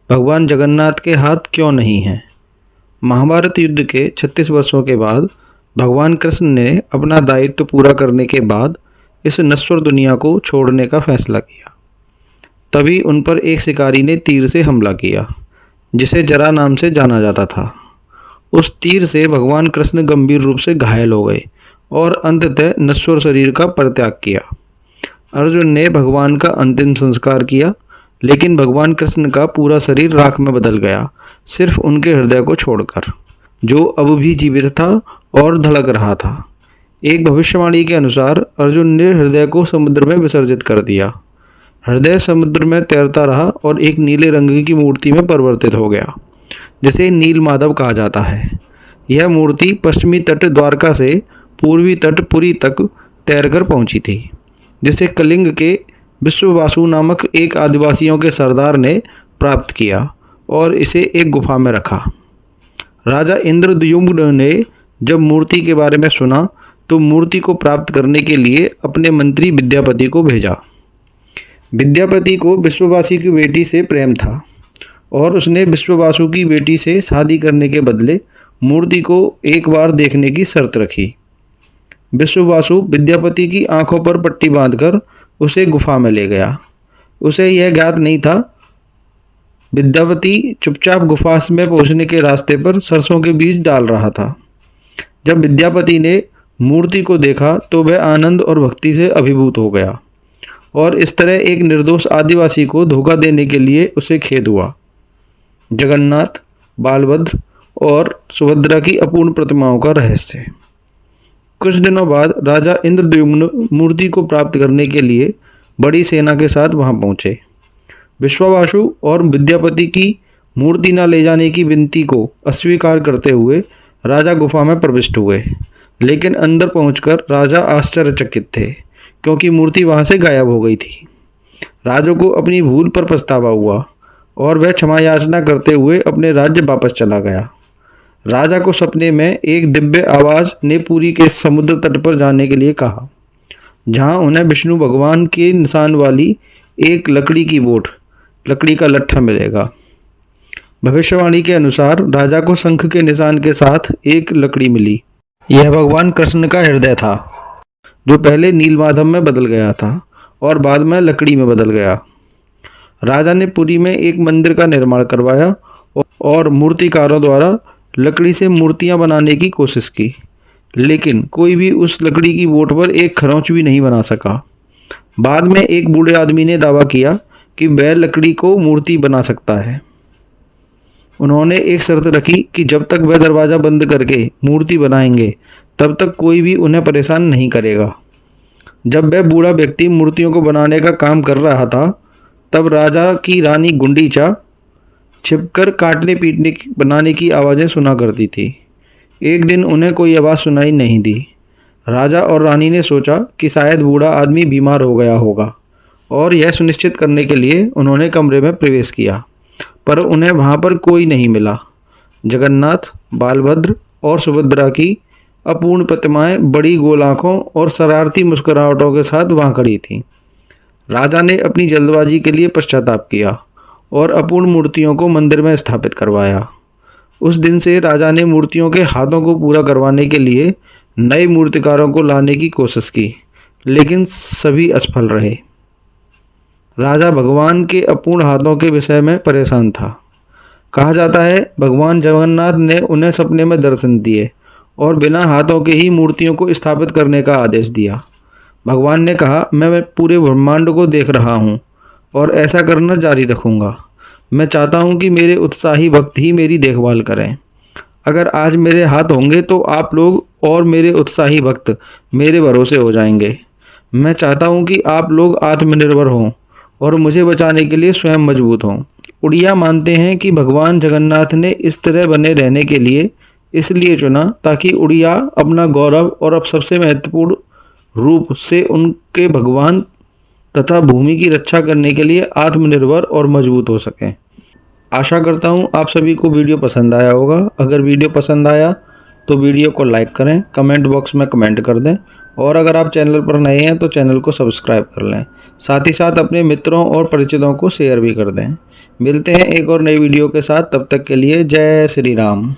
भगवान जगन्नाथ के हाथ क्यों नहीं हैं? महाभारत युद्ध के 36 वर्षों के बाद भगवान कृष्ण ने अपना दायित्व पूरा करने के बाद इस नश्वर दुनिया को छोड़ने का फैसला किया। तभी उन पर एक शिकारी ने तीर से हमला किया, जिसे जरा नाम से जाना जाता था। उस तीर से भगवान कृष्ण गंभीर रूप से घायल हो गए और अंततः नश्वर शरीर का परित्याग किया। अर्जुन ने भगवान का अंतिम संस्कार किया, लेकिन भगवान कृष्ण का पूरा शरीर राख में बदल गया, सिर्फ उनके हृदय को छोड़कर, जो अब भी जीवित था और धड़क रहा था। एक भविष्यवाणी के अनुसार अर्जुन ने हृदय को समुद्र में विसर्जित कर दिया। हृदय समुद्र में तैरता रहा और एक नीले रंग की मूर्ति में परिवर्तित हो गया, जिसे नील माधव कहा जाता है। यह मूर्ति पश्चिमी तट द्वारका से पूर्वी तट पुरी तक तैरकर पहुंची थी, जिसे कलिंग के विश्ववासु नामक एक आदिवासियों के सरदार ने प्राप्त किया और इसे एक गुफा में रखा। राजा इंद्रद्युम्न ने जब मूर्ति के बारे में सुना तो मूर्ति को प्राप्त करने के लिए अपने मंत्री विद्यापति को भेजा। विद्यापति को विश्ववासी की बेटी से प्रेम था और उसने विश्ववासु की बेटी से शादी करने के बदले मूर्ति को एक बार देखने की शर्त रखी। विश्ववासु विद्यापति की आंखों पर पट्टी बांधकर उसे गुफा में ले गया। उसे यह ज्ञात नहीं था। विद्यापति चुपचाप गुफा में पहुंचने के रास्ते पर सरसों के बीज डाल रहा था। जब विद्यापति ने मूर्ति को देखा तो वह आनंद और भक्ति से अभिभूत हो गया और इस तरह एक निर्दोष आदिवासी को धोखा देने के लिए उसे खेद हुआ। जगन्नाथ, बालभद्र और सुभद्रा की अपूर्ण प्रतिमाओं का रहस्य। कुछ दिनों बाद राजा इंद्रद्युम्न मूर्ति को प्राप्त करने के लिए बड़ी सेना के साथ वहां पहुंचे। विश्ववासु और विद्यापति की मूर्ति न ले जाने की विनती को अस्वीकार करते हुए राजा गुफा में प्रविष्ट हुए, लेकिन अंदर पहुंचकर राजा आश्चर्यचकित थे, क्योंकि मूर्ति वहां से गायब हो गई थी। राजा को अपनी भूल पर पछतावा हुआ और वह क्षमा याचना करते हुए अपने राज्य वापस चला गया। राजा को सपने में एक दिव्य आवाज ने पुरी के समुद्र तट पर जाने के लिए कहा, जहां उन्हें विष्णु भगवान के निशान वाली एक लकड़ी की बोट, लकड़ी का लट्ठा मिलेगा। भविष्यवाणी के अनुसार राजा को शंख के निशान के साथ एक लकड़ी मिली। यह भगवान कृष्ण का हृदय था, जो पहले नीलमाधव में बदल गया था और बाद में लकड़ी में बदल गया। राजा ने पुरी में एक मंदिर का निर्माण करवाया और मूर्तिकारों द्वारा लकड़ी से मूर्तियां बनाने की कोशिश की, लेकिन कोई भी उस लकड़ी की बोट पर एक खरोंच भी नहीं बना सका। बाद में एक बूढ़े आदमी ने दावा किया कि वह लकड़ी को मूर्ति बना सकता है। उन्होंने एक शर्त रखी कि जब तक वह दरवाज़ा बंद करके मूर्ति बनाएंगे तब तक कोई भी उन्हें परेशान नहीं करेगा। जब वह बूढ़ा व्यक्ति मूर्तियों को बनाने का काम कर रहा था, तब राजा की रानी गुंडीचा छिपकर काटने पीटने की बनाने की आवाज़ें सुना करती थी। एक दिन उन्हें कोई आवाज़ सुनाई नहीं दी। राजा और रानी ने सोचा कि शायद बूढ़ा आदमी बीमार हो गया होगा और यह सुनिश्चित करने के लिए उन्होंने कमरे में प्रवेश किया, पर उन्हें वहाँ पर कोई नहीं मिला। जगन्नाथ, बालभद्र और सुभद्रा की अपूर्ण प्रतिमाएं बड़ी गोल आँखों और शरारती मुस्कुराहटों के साथ वहाँ खड़ी थीं। राजा ने अपनी जल्दबाजी के लिए पश्चाताप किया और अपूर्ण मूर्तियों को मंदिर में स्थापित करवाया। उस दिन से राजा ने मूर्तियों के हाथों को पूरा करवाने के लिए नए मूर्तिकारों को लाने की कोशिश की, लेकिन सभी असफल रहे। राजा भगवान के अपूर्ण हाथों के विषय में परेशान था। कहा जाता है भगवान जगन्नाथ ने उन्हें सपने में दर्शन दिए और बिना हाथों के ही मूर्तियों को स्थापित करने का आदेश दिया। भगवान ने कहा, मैं पूरे ब्रह्मांड को देख रहा हूँ और ऐसा करना जारी रखूँगा। मैं चाहता हूँ कि मेरे उत्साही भक्त ही मेरी देखभाल करें। अगर आज मेरे हाथ होंगे तो आप लोग और मेरे उत्साही भक्त मेरे भरोसे हो जाएंगे। मैं चाहता हूँ कि आप लोग आत्मनिर्भर हों और मुझे बचाने के लिए स्वयं मजबूत हों। उड़िया मानते हैं कि भगवान जगन्नाथ ने इस तरह बने रहने के लिए इसलिए चुना ताकि उड़िया अपना गौरव और अब सबसे महत्वपूर्ण रूप से उनके भगवान तथा भूमि की रक्षा करने के लिए आत्मनिर्भर और मजबूत हो सकें। आशा करता हूँ आप सभी को वीडियो पसंद आया होगा। अगर वीडियो पसंद आया तो वीडियो को लाइक करें, कमेंट बॉक्स में कमेंट कर दें और अगर आप चैनल पर नए हैं तो चैनल को सब्सक्राइब कर लें। साथ ही साथ अपने मित्रों और परिचितों को शेयर भी कर दें। मिलते हैं एक और नई वीडियो के साथ, तब तक के लिए जय श्री राम।